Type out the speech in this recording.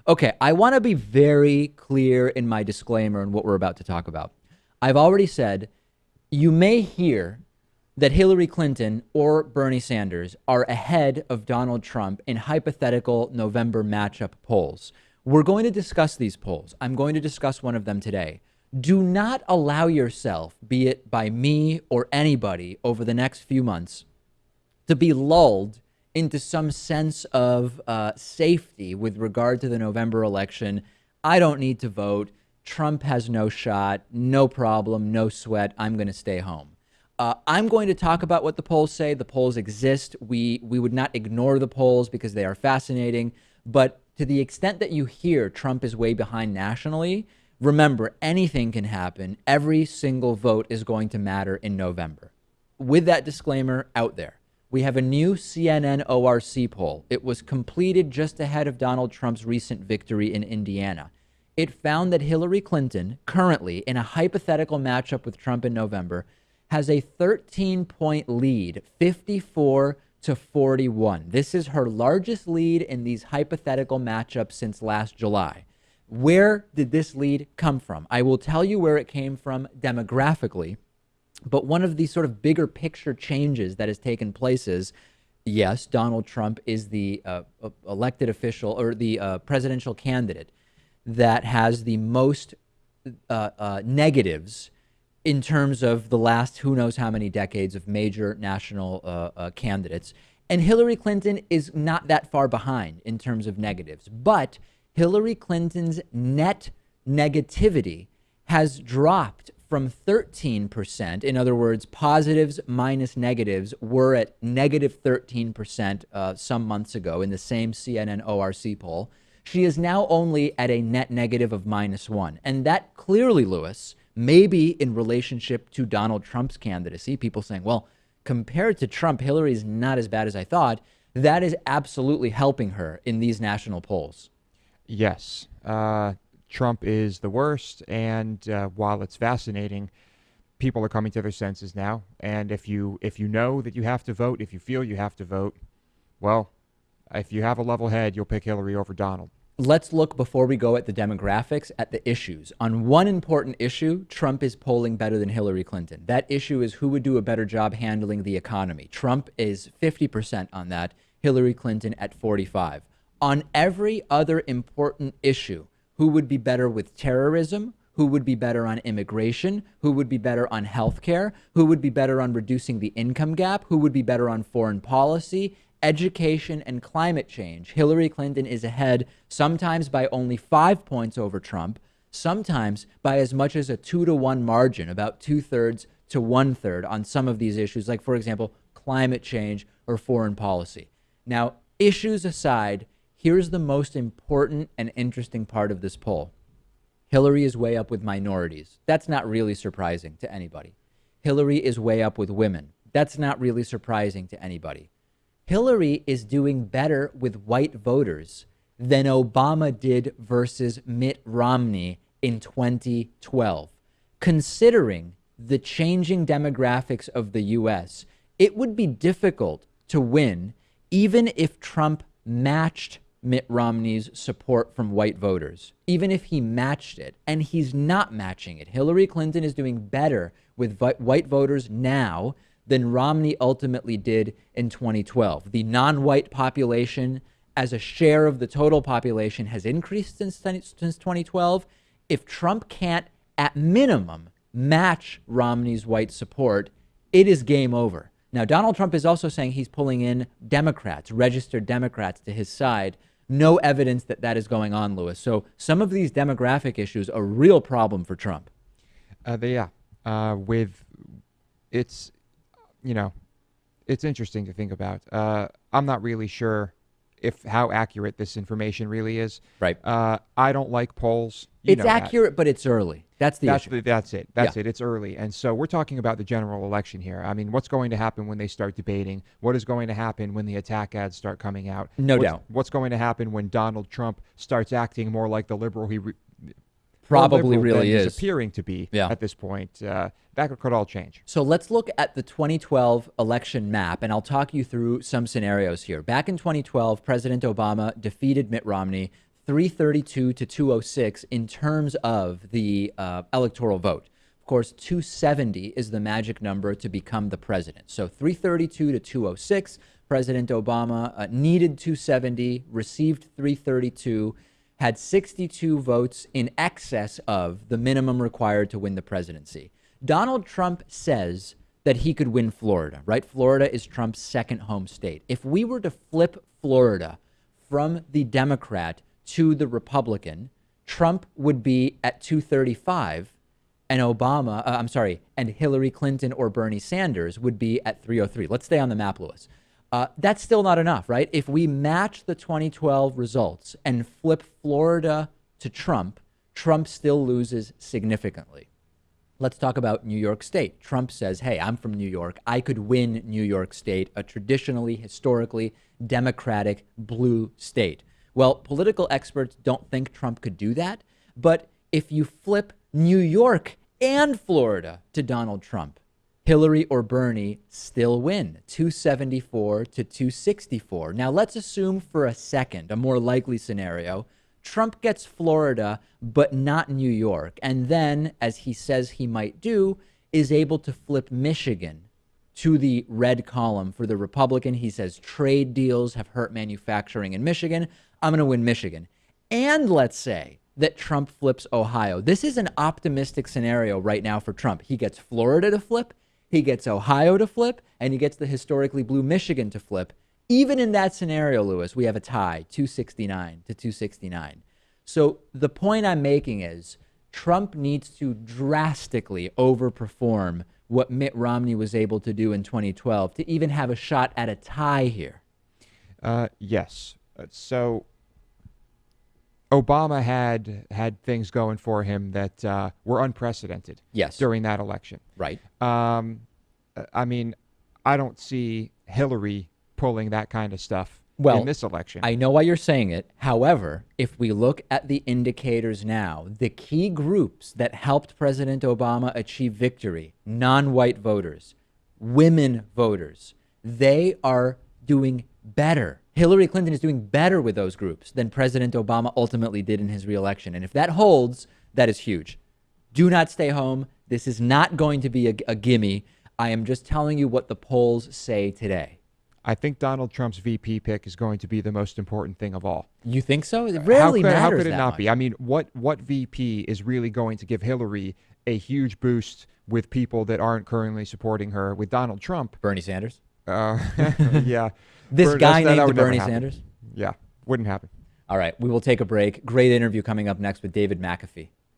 Okay, I want to be very clear in my disclaimer and what we're about to talk about. I've already said you may hear that Hillary Clinton or Bernie Sanders are ahead of Donald Trump in hypothetical November matchup polls. We're going to discuss these polls. I'm going to discuss one of them today. Do not allow yourself, be it by me or anybody over the next few months, to be lulled into some sense of safety with regard to the November election. I don't need to vote. Trump has no shot, no problem, no sweat. I'm going to stay home. I'm going to talk about what the polls say. The polls exist. We would not ignore the polls because they are fascinating. But to the extent that you hear Trump is way behind nationally, remember, anything can happen. Every single vote is going to matter in November. With that disclaimer out there, we have a new CNN ORC poll. It was completed just ahead of Donald Trump's recent victory in Indiana. It found that Hillary Clinton, currently in a hypothetical matchup with Trump in November, has a 13-point lead, 54-41. This is her largest lead in these hypothetical matchups since last July. Where did this lead come from? I will tell you where it came from demographically. But one of these sort of bigger picture changes that has taken place is, yes, Donald Trump is the elected official or the presidential candidate that has the most negatives in terms of the last who knows how many decades of major national candidates. And Hillary Clinton is not that far behind in terms of negatives. But Hillary Clinton's net negativity has dropped from 13%, in other words, positives minus negatives were at negative 13% some months ago in the same CNN ORC poll. She is now only at a net negative of -1. And that clearly, Lewis, may be in relationship to Donald Trump's candidacy. People saying, well, compared to Trump, Hillary is not as bad as I thought. That is absolutely helping her in these national polls. Yes. Trump is the worst, and while it's fascinating, people are coming to their senses now. And if you know that you have to vote, if you feel you have to vote, well, if you have a level head, you'll pick Hillary over Donald. Let's look, before we go at the demographics, at the issues. On one important issue, Trump is polling better than Hillary Clinton. That issue is who would do a better job handling the economy. Trump is 50% on that, Hillary Clinton at 45. On every other important issue, who would be better with terrorism? Who would be better on immigration? Who would be better on healthcare? Who would be better on reducing the income gap? Who would be better on foreign policy, education, and climate change? Hillary Clinton is ahead, sometimes by only 5 points over Trump, sometimes by as much as a 2-to-1 margin, about 2/3 to 1/3 on some of these issues, like, for example, climate change or foreign policy. Now, issues aside, here's the most important and interesting part of this poll. Hillary is way up with minorities. That's not really surprising to anybody. Hillary is way up with women. That's not really surprising to anybody. Hillary is doing better with white voters than Obama did versus Mitt Romney in 2012. Considering the changing demographics of the U.S., it would be difficult to win even if Trump matched Mitt Romney's support from white voters, even if he matched it, and he's not matching it. Hillary Clinton is doing better with white voters now than Romney ultimately did in 2012. The non-white population as a share of the total population has increased since 2012. If Trump can't, at minimum, match Romney's white support, it is game over. Now, Donald Trump is also saying he's pulling in Democrats, registered Democrats, to his side. No evidence that that is going on, Lewis. So some of these demographic issues are a real problem for Trump. With it's, it's interesting to think about. I'm not really sure how accurate this information really is. Right. I don't like polls. It's accurate, but it's early. That's the issue. That's it. It's early. And so we're talking about the general election here. I mean, what's going to happen when they start debating? What is going to happen when the attack ads start coming out? No doubt. What's going to happen when Donald Trump starts acting more like the liberal he probably really is appearing to be at this point? That could all change. So let's look at the 2012 election map, and I'll talk you through some scenarios here. Back in 2012, President Obama defeated Mitt Romney 332 to 206 in terms of the electoral vote. Of course, 270 is the magic number to become the president. So 332 to 206, President Obama needed 270, received 332, had 62 votes in excess of the minimum required to win the presidency. Donald Trump says that he could win Florida, right? Florida is Trump's second home state. If we were to flip Florida from the Democrat to the Republican, Trump would be at 235 and and Hillary Clinton or Bernie Sanders would be at 303. Let's stay on the map, Lewis. That's still not enough, right? If we match the 2012 results and flip Florida to Trump, Trump still loses significantly. Let's talk about New York State. Trump says, hey, I'm from New York. I could win New York State, a traditionally, historically Democratic blue state. Well, political experts don't think Trump could do that. But if you flip New York and Florida to Donald Trump, Hillary or Bernie still win, 274 to 264. Now, let's assume for a second, a more likely scenario, Trump gets Florida, but not New York. And then, as he says he might do, is able to flip Michigan to the red column for the Republican. He says trade deals have hurt manufacturing in Michigan. I'm going to win Michigan. And let's say that Trump flips Ohio. This is an optimistic scenario right now for Trump. He gets Florida to flip, he gets Ohio to flip, and he gets the historically blue Michigan to flip. Even in that scenario, Lewis, we have a tie, 269 to 269. So the point I'm making is Trump needs to drastically overperform what Mitt Romney was able to do in 2012 to even have a shot at a tie here. Yes. So Obama had things going for him that were unprecedented. Yes. During that election. Right. I mean, I don't see Hillary pulling that kind of stuff in this election. I know why you're saying it. However, if we look at the indicators now, the key groups that helped President Obama achieve victory, non-white voters, women voters, they are doing better. Hillary Clinton is doing better with those groups than President Obama ultimately did in his reelection. And if that holds, that is huge. Do not stay home. This is not going to be a gimme. I am just telling you what the polls say today. I think Donald Trump's VP pick is going to be the most important thing of all. You think so? It rarely matters. How could it that not much. be? I mean, what VP is really going to give Hillary a huge boost with people that aren't currently supporting her? With Donald Trump, Bernie Sanders? Yeah. This guy that named would never Bernie happen. Sanders? Yeah, wouldn't happen. All right, we will take a break. Great interview coming up next with David McAfee.